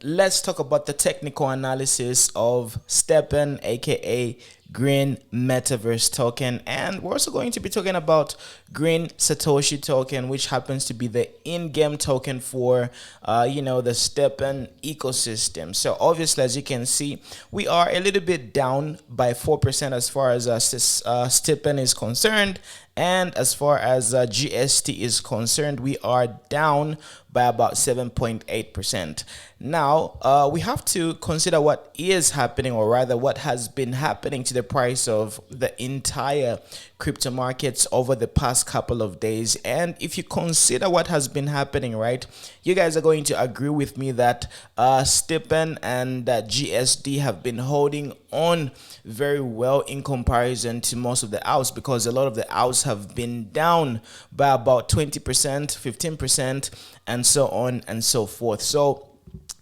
let's talk about the technical analysis of STEPN, aka Green Metaverse token, and we're also going to be talking about Green Satoshi token, which happens to be the in-game token for the STEPN ecosystem. So obviously, as you can see, we are a little bit down by 4% as far as STEPN is concerned. And as far as GST is concerned, we are down by about 7.8%. Now, we have to consider what is happening, or rather what has been happening to the price of the entire crypto markets over the past couple of days. And if you consider what has been happening, right, you guys are going to agree with me that STEPN and GSD have been holding on very well in comparison to most of the outs, because a lot of the outs have been down by about 20%, 15%, and so on and so forth. So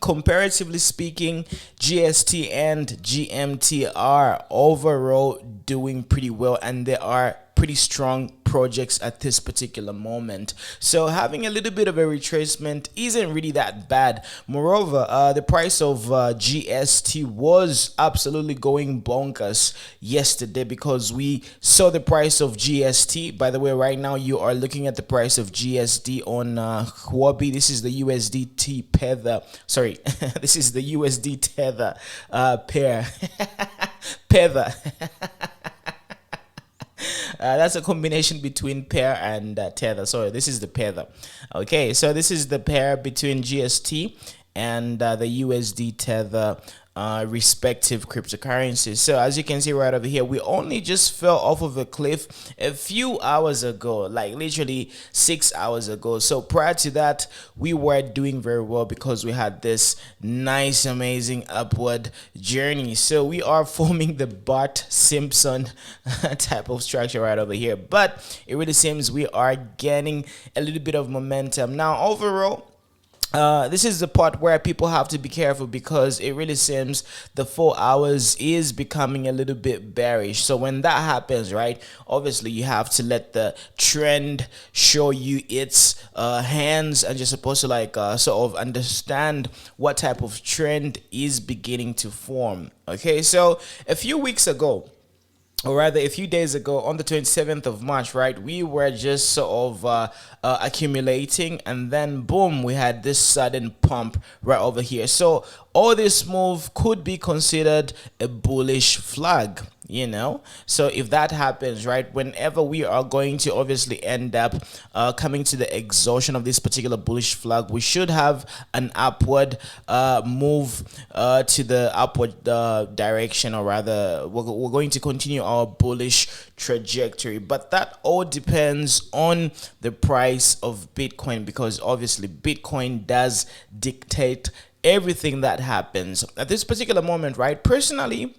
comparatively speaking, GST and GMT are overall doing pretty well, and they are pretty strong projects at this particular moment. So having a little bit of a retracement isn't really that bad. Moreover, the price of GST was absolutely going bonkers yesterday, because we saw the price of GST. By the way, right now you are looking at the price of GSD on Huobi. This is the USDT Tether. Sorry, this is the USD Tether pair. Tether. That's a combination between pair and tether. Sorry, this is the tether. Okay, so this is the pair between GST and the USD tether respective cryptocurrencies. So as you can see right over here, we only just fell off of a cliff a few hours ago, like literally 6 hours ago. So prior to that, we were doing very well because we had this nice, amazing upward journey. So we are forming the Bart Simpson type of structure right over here, but it really seems we are gaining a little bit of momentum now. Overall, this is the part where people have to be careful, because it really seems the 4 hours is becoming a little bit bearish. So when that happens, right, obviously you have to let the trend show you its hands, and you're supposed to sort of understand what type of trend is beginning to form. Okay, so a few weeks ago, or rather a few days ago, on the 27th of March, right, we were just sort of accumulating, and then boom, we had this sudden pump right over here. So all this move could be considered a bullish flag, so if that happens, right, whenever we are going to obviously end up coming to the exhaustion of this particular bullish flag, we should have an upward move to the upward direction, or rather we're going to continue our bullish trajectory. But that all depends on the price of Bitcoin, because obviously Bitcoin does dictate everything that happens at this particular moment, right? Personally,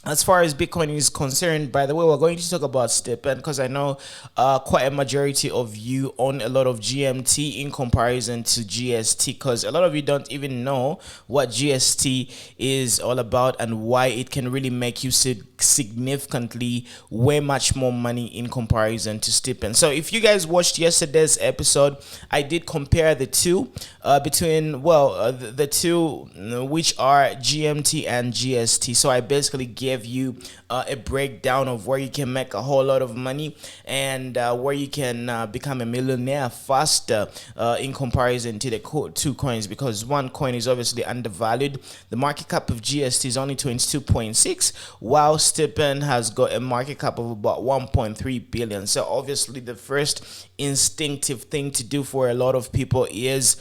as far as Bitcoin is concerned, by the way, we're going to talk about STEPN, because I know quite a majority of you own a lot of GMT in comparison to GST, because a lot of you don't even know what GST is all about and why it can really make you significantly way much more money in comparison to STEPN. So if you guys watched yesterday's episode, I did compare the two between, the two which are GMT and GST. So I basically gave you a breakdown of where you can make a whole lot of money, and where you can become a millionaire faster in comparison to the two coins, because one coin is obviously undervalued. The market cap of GST is only 22.6, while STEPN has got a market cap of about 1.3 billion. So obviously the first instinctive thing to do for a lot of people is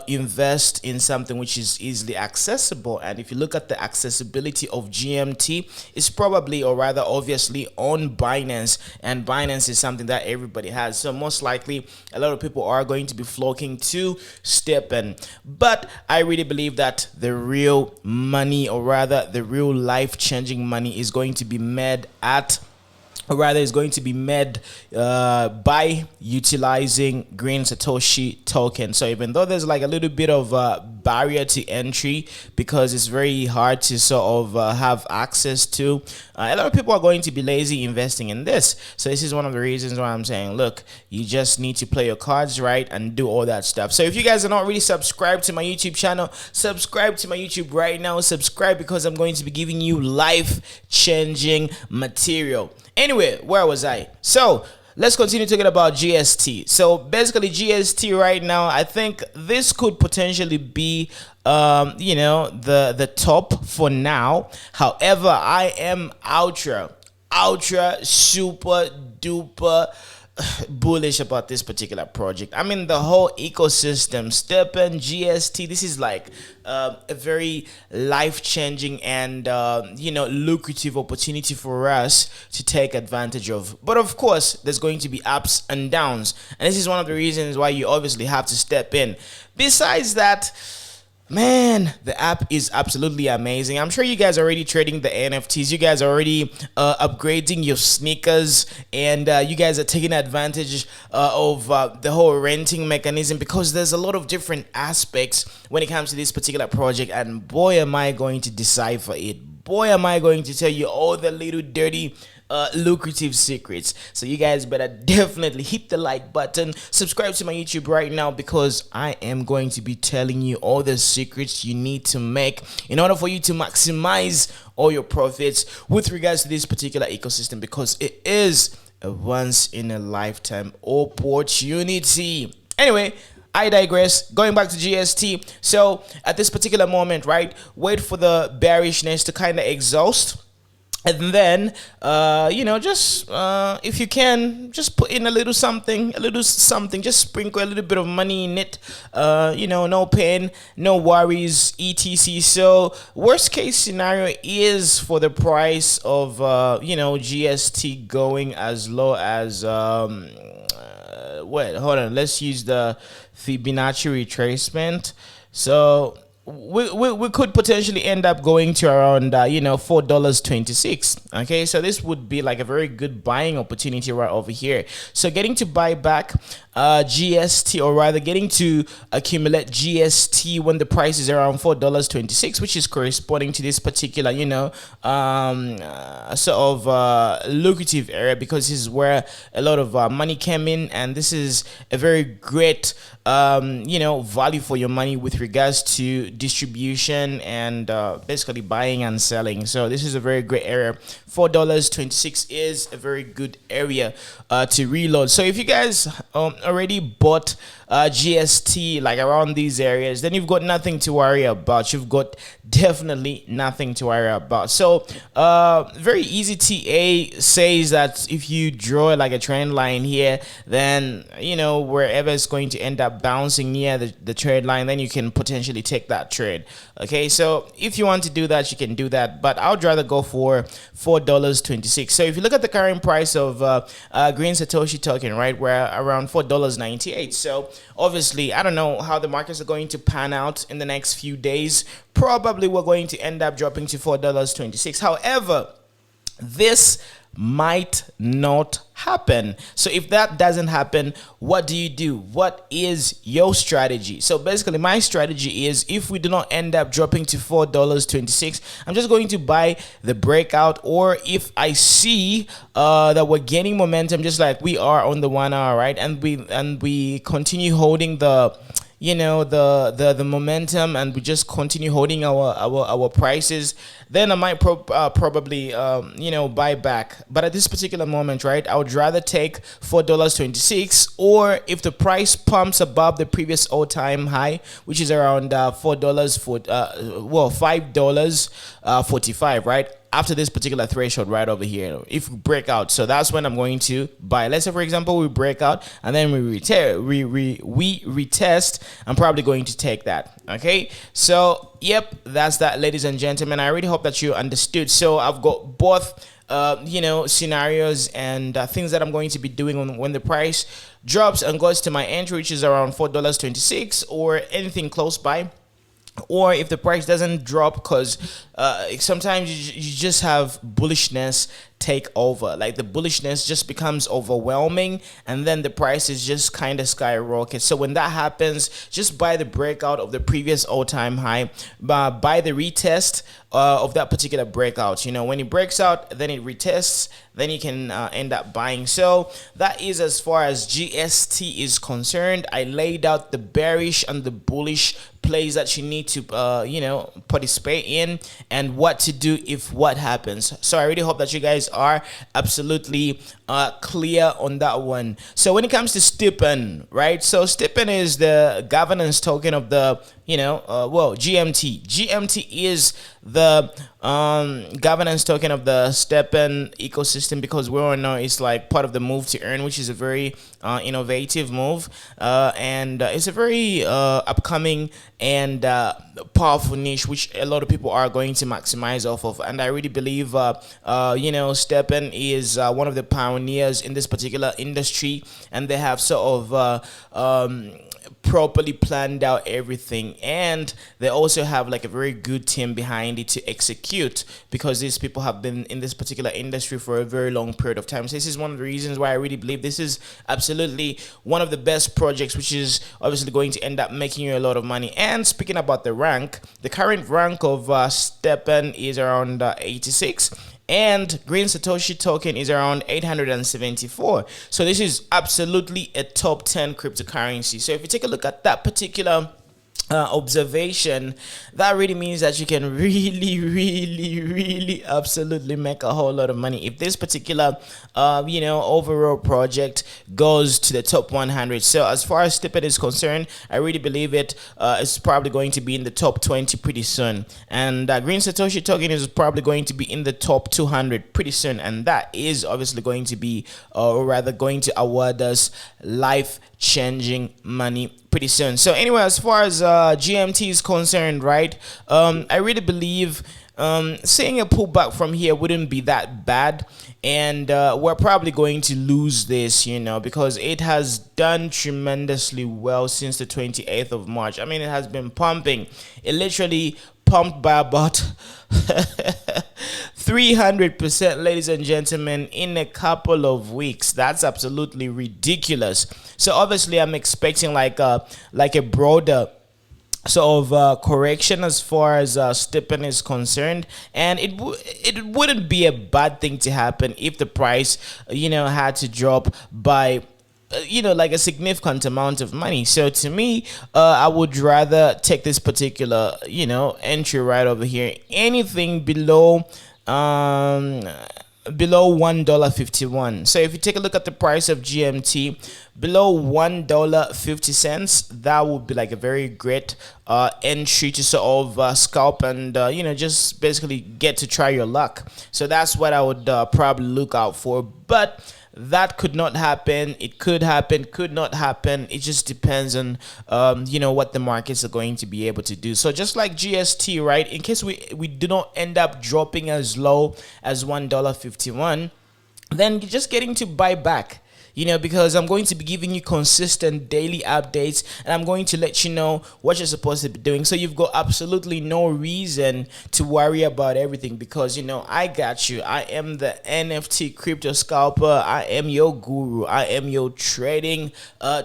invest in something which is easily accessible. And if you look at the accessibility of GMT, it's probably, or rather obviously, on Binance, and Binance is something that everybody has. So most likely a lot of people are going to be flocking to STEPN. But I really believe that the real money, or rather the real life-changing money, is going to be made at or rather is going to be made by utilizing green Satoshi token. So even though there's like a little bit of barrier to entry because it's very hard to sort of have access to, a lot of people are going to be lazy investing in this. So this is one of the reasons why I'm saying, look, you just need to play your cards right and do all that stuff. So if you guys are not really subscribed to my YouTube channel, subscribe to my YouTube right now. Subscribe, because I'm going to be giving you life-changing material. Anyway, where was I? So let's continue talking about GST. So basically GST right now, I think this could potentially be the top for now. However, I am ultra super duper bullish about this particular project. I mean, the whole ecosystem, STEPN GST, this is like a very life-changing and lucrative opportunity for us to take advantage of. But of course, there's going to be ups and downs, and this is one of the reasons why you obviously have to step in. Besides that, man, the app is absolutely amazing. I'm sure you guys are already trading the NFTs. You guys are already upgrading your sneakers, and you guys are taking advantage of the whole renting mechanism, because there's a lot of different aspects when it comes to this particular project. And boy, am I going to decipher it. Boy, am I going to tell you all the little dirty lucrative secrets. So you guys better definitely hit the like button, subscribe to my YouTube right now, because I am going to be telling you all the secrets you need to make in order for you to maximize all your profits with regards to this particular ecosystem, because it is a once in a lifetime opportunity. Anyway, I digress. Going back to GST. So at this particular moment, right, wait for the bearishness to kind of exhaust. And then, just if you can, just put in a little something, just sprinkle a little bit of money in it. No pain, no worries, etc. So, worst case scenario is for the price of, GST going as low as, wait, hold on, let's use the Fibonacci retracement. So, we could potentially end up going to around $4.26. Okay, so this would be like a very good buying opportunity right over here. So getting to buy back GST, or rather getting to accumulate GST when the price is around $4.26, which is corresponding to this particular lucrative area, because this is where a lot of money came in, and this is a very great value for your money with regards to distribution and basically buying and selling. So this is a very great area. $4.26 is a very good area to reload. So if you guys already bought GST like around these areas, then you've got nothing to worry about. You've got definitely nothing to worry about. So very easy. TA says that if you draw like a trend line here, then wherever it's going to end up bouncing near the trend line, then you can potentially take that trade. Okay, so if you want to do that, you can do that, but I would rather go for $4.26. So if you look at the current price of green Satoshi token, right, we're around $4.98. So obviously, I don't know how the markets are going to pan out in the next few days. Probably we're going to end up dropping to $4.26. However, this might not happen. So if that doesn't happen, what do you do? What is your strategy? So basically, my strategy is, if we do not end up dropping to $4.26, I'm just going to buy the breakout. Or if I see that we're gaining momentum, just like we are on the 1 hour, right, and we continue holding the the momentum, and we just continue holding our prices, then I might probably buy back. But at this particular moment, right, I would rather take $4.26, or if the price pumps above the previous all-time high, which is around $5.45, right, after this particular threshold right over here, if we break out. So that's when I'm going to buy. Let's say, for example, we break out and then we retest, I'm probably going to take that. Okay, so yep, that's that, ladies and gentlemen. I really hope that you understood. So I've got both scenarios and things that I'm going to be doing when the price drops and goes to my entry, which is around $4.26 or anything close by. or if the price doesn't drop, because sometimes you just have bullishness take over, like the bullishness just becomes overwhelming, and then the prices just kind of skyrocket. So when that happens, just buy the breakout of the previous all-time high, buy the retest of that particular breakout. When it breaks out, then it retests, then you can end up buying. So that is as far as GST is concerned. I laid out the bearish and the bullish plays that you need to participate in, and what to do if what happens. So I really hope that you guys are absolutely clear on that one. So when it comes to STEPN, right? So STEPN is the governance token of the GMT. GMT is the governance token of the STEPN ecosystem, because we all know it's like part of the move to earn, which is a very innovative move, and it's a very upcoming and powerful niche which a lot of people are going to maximize off of. And I really believe STEPN is one of the pioneers in this particular industry, and they have sort of properly planned out everything, and they also have like a very good team behind it to execute, because these people have been in this particular industry for a very long period of time. So this is one of the reasons why I really believe this is absolutely one of the best projects, which is obviously going to end up making you a lot of money. And speaking about the rank, the current rank of STEPN is around 86, and green Satoshi token is around 874. So this is absolutely a top 10 cryptocurrency. So if you take a look at that particular observation, that really means that you can really absolutely make a whole lot of money if this particular overall project goes to the top 100. So as far as STEPN is concerned, I really believe it is probably going to be in the top 20 pretty soon, and green Satoshi token is probably going to be in the top 200 pretty soon, and that is obviously going to be or rather going to award us life-changing money pretty soon. So anyway, as far as GMT is concerned, right, I really believe seeing a pullback from here wouldn't be that bad, and we're probably going to lose this, because it has done tremendously well since the 28th of March. I mean, it has been pumping. It literally pumped by about 300%, ladies and gentlemen, in a couple of weeks. That's absolutely ridiculous. So obviously I'm expecting like a broader sort of correction as far as STEPN is concerned, and it wouldn't be a bad thing to happen if the price had to drop by like a significant amount of money. So to me, I would rather take this particular entry right over here. Anything below $1.51. So if you take a look at the price of GMT below $1.50, that would be like a very great entry to sort of scalp and just basically get to try your luck. So that's what I would probably look out for. But that could not happen. It could happen, could not happen. It just depends on what the markets are going to be able to do. So just like GST, right, in case we do not end up dropping as low as $1.51, then you're just getting to buy back, because I'm going to be giving you consistent daily updates, and I'm going to let you know what you're supposed to be doing. So you've got absolutely no reason to worry about everything, because I got you. I am the NFT crypto scalper. I am your guru. I am your trading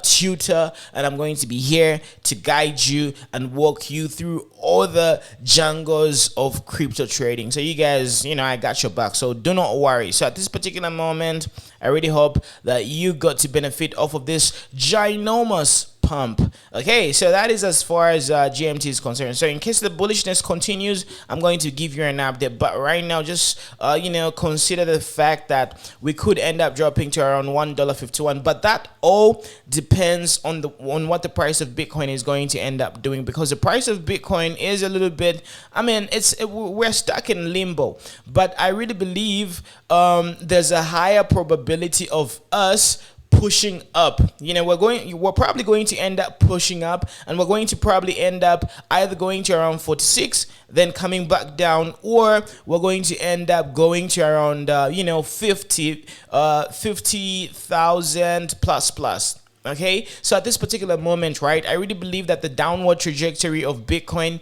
tutor, and I'm going to be here to guide you and walk you through all the jungles of crypto trading. So you guys, I got your back. So do not worry. So at this particular moment, I really hope that you got to benefit off of this ginormous pump. Okay, so that is as far as GMT is concerned. So in case the bullishness continues, I'm going to give you an update, but right now just consider the fact that we could end up dropping to around $1.51, but that all depends on what the price of Bitcoin is going to end up doing, because the price of Bitcoin is a little bit, we're stuck in limbo. But I really believe there's a higher probability of us pushing up. We're probably going to end up pushing up, and we're going to probably end up either going to around 46, then coming back down, or we're going to end up going to around 50,000 plus. Okay, so at this particular moment, right, I really believe that the downward trajectory of Bitcoin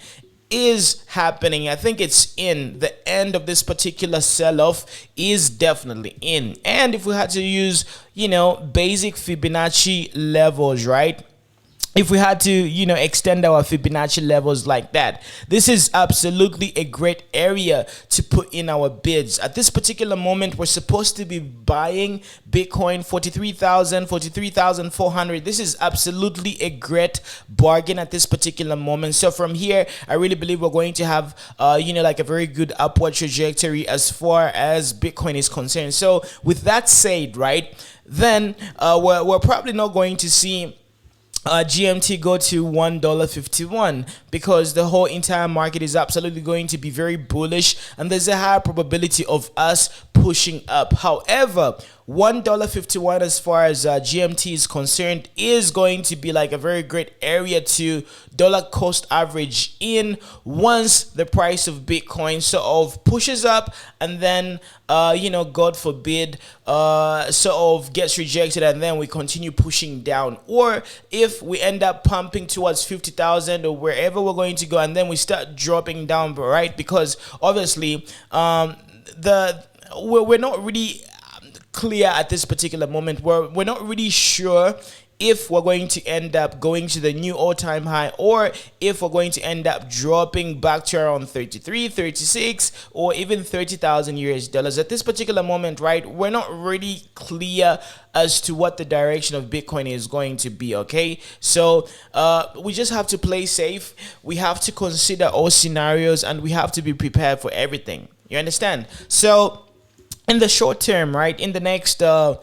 is happening. I think it's in. The end of this particular sell-off is definitely in. And if we had to use, basic Fibonacci levels, right? If we had to, extend our Fibonacci levels like that, this is absolutely a great area to put in our bids. At this particular moment, we're supposed to be buying Bitcoin 43,000, 43,400. This is absolutely a great bargain at this particular moment. So from here, I really believe we're going to have, like a very good upward trajectory as far as Bitcoin is concerned. So with that said, right, then we're probably not going to see GMT go to $1.51 because the whole entire market is absolutely going to be very bullish, and there's a higher probability of us pushing up. However, $1.51 as far as GMT is concerned is going to be like a very great area to dollar cost average in once the price of Bitcoin sort of pushes up and then God forbid sort of gets rejected and then we continue pushing down, or if we end up pumping towards 50,000 or wherever we're going to go and then we start dropping down, right? Because obviously we're not really clear at this particular moment. We're not really sure if we're going to end up going to the new all-time high or if we're going to end up dropping back to around 33, 36 or even 30,000 US dollars at this particular moment, right? We're not really clear as to what the direction of Bitcoin is going to be. Okay, so we just have to play safe. We have to consider all scenarios and we have to be prepared for everything. You understand? So in the short term, right, in the next 4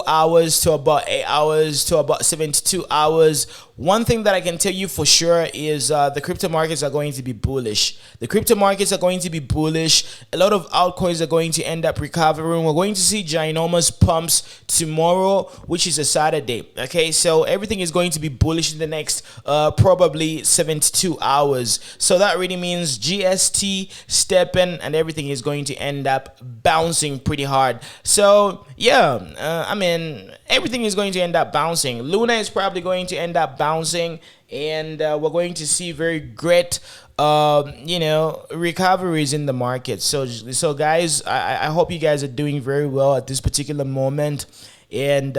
hours to about 8 hours to about 72 hours, one thing that I can tell you for sure is the crypto markets are going to be bullish. The crypto markets are going to be bullish. A lot of altcoins are going to end up recovering. We're going to see ginormous pumps tomorrow, which is a Saturday. Okay, so everything is going to be bullish in the next probably 72 hours. So that really means GST, STEPN, and everything is going to end up bouncing pretty hard. So yeah, everything is going to end up bouncing. Luna is probably going to end up bouncing, and we're going to see very great recoveries in the market. So guys, I hope you guys are doing very well at this particular moment. And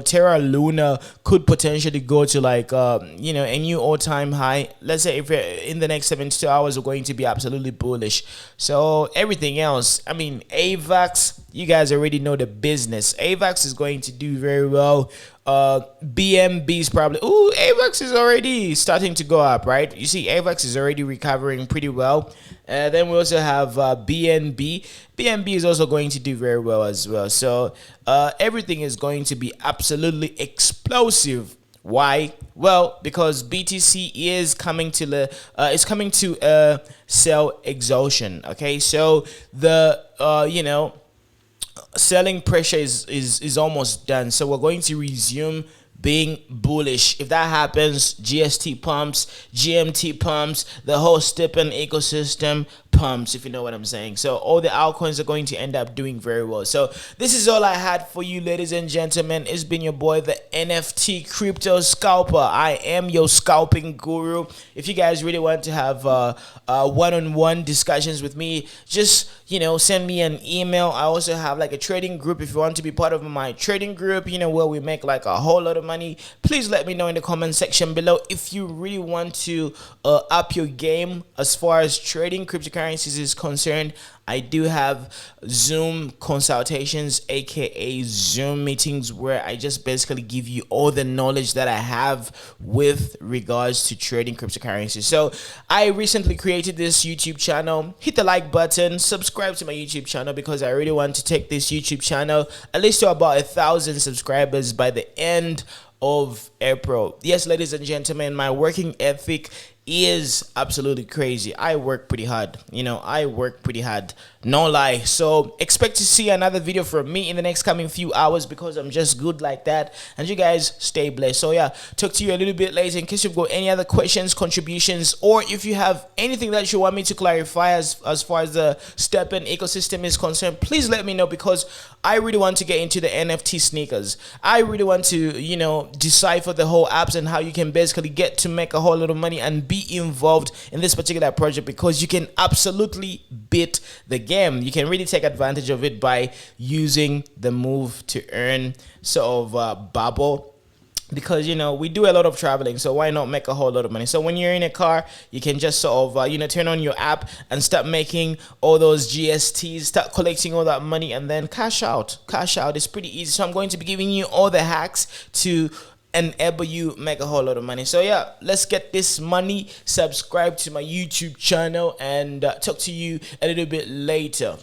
Terra Luna could potentially go to like a new all-time high. Let's say if in the next 72 hours we're going to be absolutely bullish. So everything else, AVAX, you guys already know the business. AVAX is going to do very well. BNB is probably, AVAX is already starting to go up, right? You see, AVAX is already recovering pretty well. Then we also have BNB. BNB is also going to do very well as well. So everything is going to be absolutely explosive. Why? Well, because BTC is coming to sell exhaustion. Okay, so the selling pressure is almost done, so we're going to resume being bullish. If that happens, GST pumps, GMT pumps, the whole STEPN ecosystem pumps, if you know what I'm saying. So all the altcoins are going to end up doing very well. So this is all I had for you, ladies and gentlemen. It's been your boy, the NFT crypto scalper. I am your scalping guru. If you guys really want to have one-on-one discussions with me, just send me an email. I also have like a trading group. If you want to be part of my trading group, where we make like a whole lot of money, please let me know in the comment section below. If you really want to up your game as far as trading cryptocurrencies is concerned, I do have Zoom consultations, aka Zoom meetings, where I just basically give you all the knowledge that I have with regards to trading cryptocurrencies. So I recently created this YouTube channel. Hit the like button, subscribe to my YouTube channel, because I really want to take this YouTube channel at least to about 1,000 subscribers by the end of April. Yes, ladies and gentlemen, my working ethic is absolutely crazy. I work pretty hard. I work pretty hard. No lie. So expect to see another video from me in the next coming few hours, because I'm just good like that. And you guys stay blessed. So yeah, talk to you a little bit later. In case you've got any other questions, contributions, or if you have anything that you want me to clarify as far as the STEPN ecosystem is concerned, please let me know, because I really want to get into the NFT sneakers. I really want to, decipher the whole apps and how you can basically get to make a whole lot of money and be be involved in this particular project because you can absolutely beat the game. You can really take advantage of it by using the move to earn sort of bubble, because we do a lot of traveling, so why not make a whole lot of money? So when you're in a car, you can just sort of turn on your app and start making all those GSTs, start collecting all that money, and then cash out. It's pretty easy. So I'm going to be giving you all the hacks to enable you make a whole lot of money. So yeah, let's get this money. Subscribe to my YouTube channel, and talk to you a little bit later.